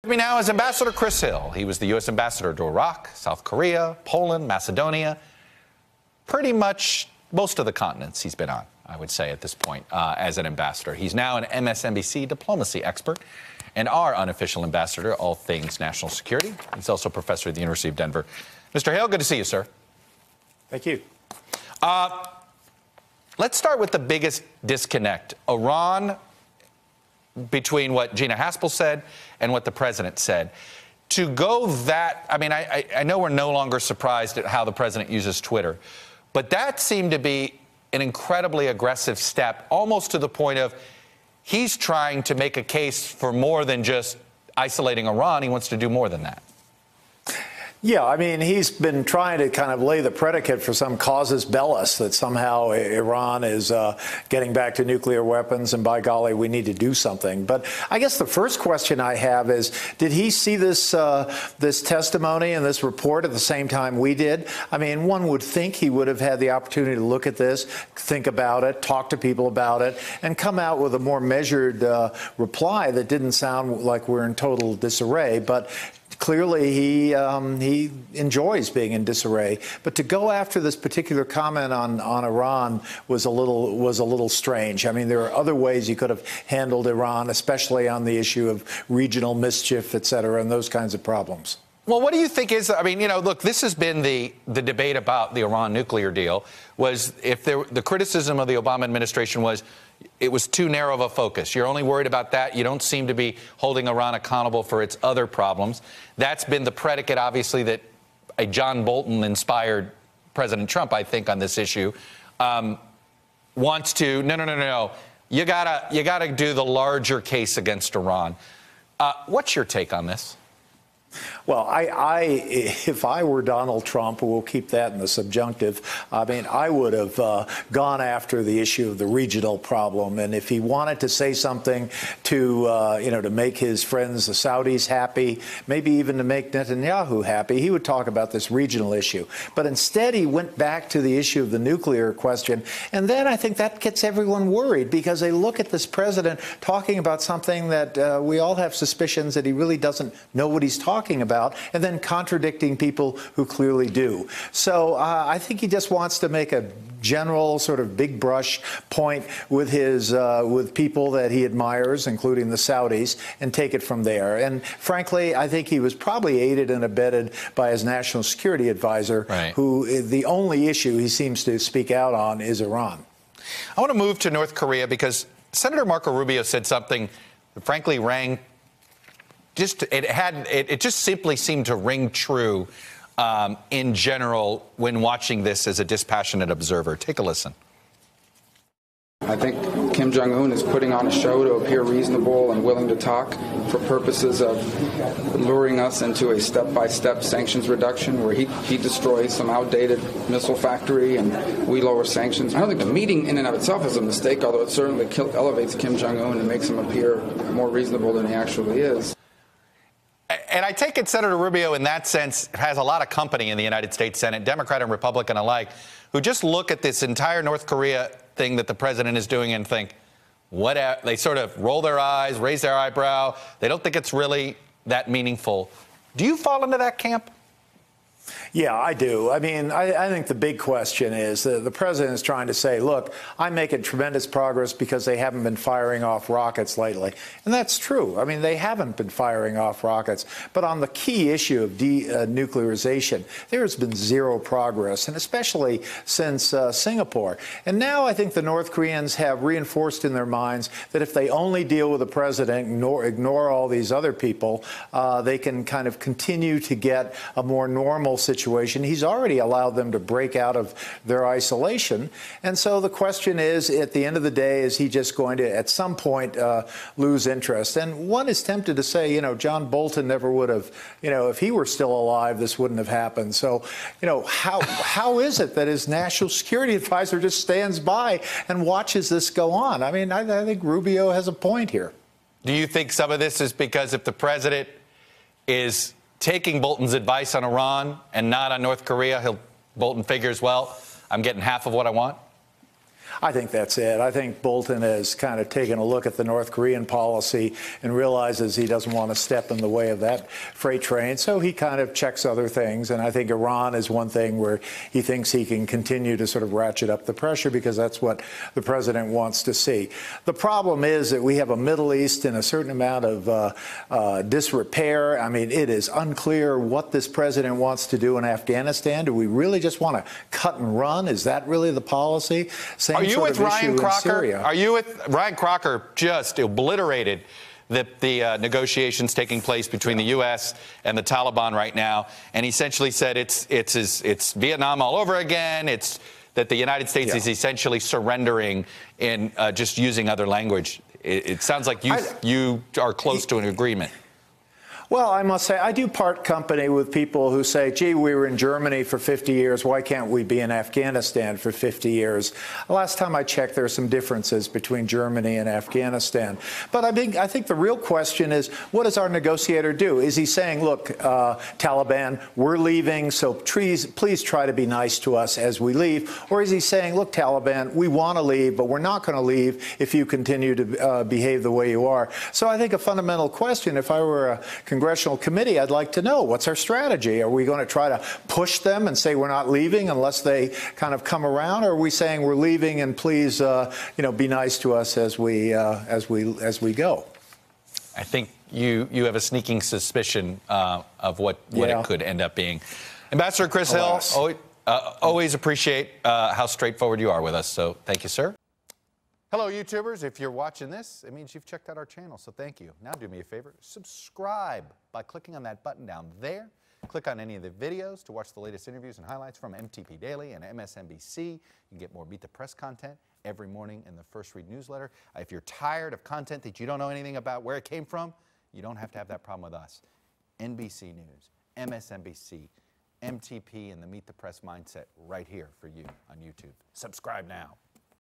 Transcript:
With me now is Ambassador Chris Hill. He was the U.S. ambassador to Iraq, South Korea, Poland, Macedonia, pretty much most of the continents he's been on, I would say, at this point as an ambassador. He's now an MSNBC diplomacy expert and our unofficial ambassador, all things national security. He's also a professor at the University of Denver. Mr. Hill, good to see you, sir. Thank you. Let's start with the biggest disconnect. Iran, between what Gina Haspel said and what the president said. To go that, I mean, I know we're no longer surprised at how the president uses Twitter, but that seemed to be an incredibly aggressive step, almost to the point of he's trying to make a case for more than just isolating Iran. He wants to do more than that. Yeah, I mean, he's been trying to kind of lay the predicate for some casus bellis that somehow Iran is getting back to nuclear weapons, and by golly, we need to do something. But I guess the first question I have is, did he see this this testimony and this report at the same time we did? I mean, one would think he would have had the opportunity to look at this, think about it, talk to people about it, and come out with a more measured reply that didn't sound like we're in total disarray. But clearly, he enjoys being in disarray, but to go after this particular comment on Iran was a little strange. I mean, there are other ways he could have handled Iran, especially on the issue of regional mischief, et cetera, and those kinds of problems. Well, what do you think is, I mean, you know, look, this has been the debate about the Iran nuclear deal, was if the criticism of the Obama administration was it was too narrow of a focus. You're only worried about that. You don't seem to be holding Iran accountable for its other problems. That's been the predicate, obviously, that a John Bolton inspired President Trump, I think, on this issue, wants to, no. You gotta do the larger case against Iran. What's your take on this? Well, if I were Donald Trump, we'll keep that in the subjunctive, I mean, I would have gone after the issue of the regional problem. And if he wanted to say something to, to make his friends, the Saudis, happy, maybe even to make Netanyahu happy, he would talk about this regional issue. But instead, he went back to the issue of the nuclear question. And then I think that gets everyone worried, because they look at this president talking about something that we all have suspicions that he really doesn't know what he's talking about, and then contradicting people who clearly do. So I think he just wants to make a general sort of big brush point with his with people that he admires, including the Saudis, and take it from there. And frankly, I think he was probably aided and abetted by his national security advisor, right, who the only issue he seems to speak out on is Iran. I want to move to North Korea, because Senator Marco Rubio said something that frankly rang. It just simply seemed to ring true in general when watching this as a dispassionate observer. Take a listen. I think Kim Jong-un is putting on a show to appear reasonable and willing to talk for purposes of luring us into a step-by-step sanctions reduction where he destroys some outdated missile factory and we lower sanctions. I don't think the meeting in and of itself is a mistake, although it certainly elevates Kim Jong-un and makes him appear more reasonable than he actually is. And I take it Senator Rubio, in that sense, has a lot of company in the United States Senate, Democrat and Republican alike, who just look at this entire North Korea thing that the president is doing and think, what? They sort of roll their eyes, raise their eyebrow. They don't think it's really that meaningful. Do you fall into that camp? Yeah, I do. I mean, I think the big question is the president is trying to say, look, I'm making tremendous progress because they haven't been firing off rockets lately. And that's true. I mean, they haven't been firing off rockets. But on the key issue of denuclearization, there has been zero progress, and especially since Singapore. And now I think the North Koreans have reinforced in their minds that if they only deal with the president, ignore all these other people, they can kind of continue to get a more normal situation. He's already allowed them to break out of their isolation. And so the question is, at the end of the day, is he just going to, at some point, lose interest? And one is tempted to say, John Bolton never would have, if he were still alive, this wouldn't have happened. So, how is it that his national security advisor just stands by and watches this go on? I mean, I think Rubio has a point here. Do you think some of this is because if the president is taking Bolton's advice on Iran and not on North Korea, Bolton figures, well, I'm getting half of what I want? I think that's it. I think Bolton has kind of taken a look at the North Korean policy and realizes he doesn't want to step in the way of that freight train, so he kind of checks other things. And I think Iran is one thing where he thinks he can continue to sort of ratchet up the pressure because that's what the president wants to see. The problem is that we have a Middle East in a certain amount of disrepair. I mean, it is unclear what this president wants to do in Afghanistan. Do we really just want to cut and run? Is that really the policy? Are you with Ryan Crocker? Are you with Ryan Crocker? Just obliterated the negotiations taking place between the U.S. and the Taliban right now, and essentially said it's Vietnam all over again. It's that the United States is essentially surrendering in just using other language. It sounds like you are close to an agreement. Well, I must say, I do part company with people who say, gee, we were in Germany for 50 years. Why can't we be in Afghanistan for 50 years? Last time I checked, there are some differences between Germany and Afghanistan. But I think the real question is, what does our negotiator do? Is he saying, look, Taliban, we're leaving, so please try to be nice to us as we leave? Or is he saying, look, Taliban, we want to leave, but we're not going to leave if you continue to behave the way you are? So I think a fundamental question, if I were a congressional committee, I'd like to know, what's our strategy? Are we going to try to push them and say we're not leaving unless they kind of come around? Or are we saying we're leaving and please, be nice to us as we go? I think you have a sneaking suspicion of what it could end up being. Ambassador Chris Hill, always appreciate how straightforward you are with us. So thank you, sir. Hello, YouTubers. If you're watching this, it means you've checked out our channel, so thank you. Now do me a favor, subscribe by clicking on that button down there. Click on any of the videos to watch the latest interviews and highlights from MTP Daily and MSNBC. You can get more Meet the Press content every morning in the First Read newsletter. If you're tired of content that you don't know anything about where it came from, you don't have to have that problem with us. NBC News, MSNBC, MTP, and the Meet the Press mindset right here for you on YouTube. Subscribe now.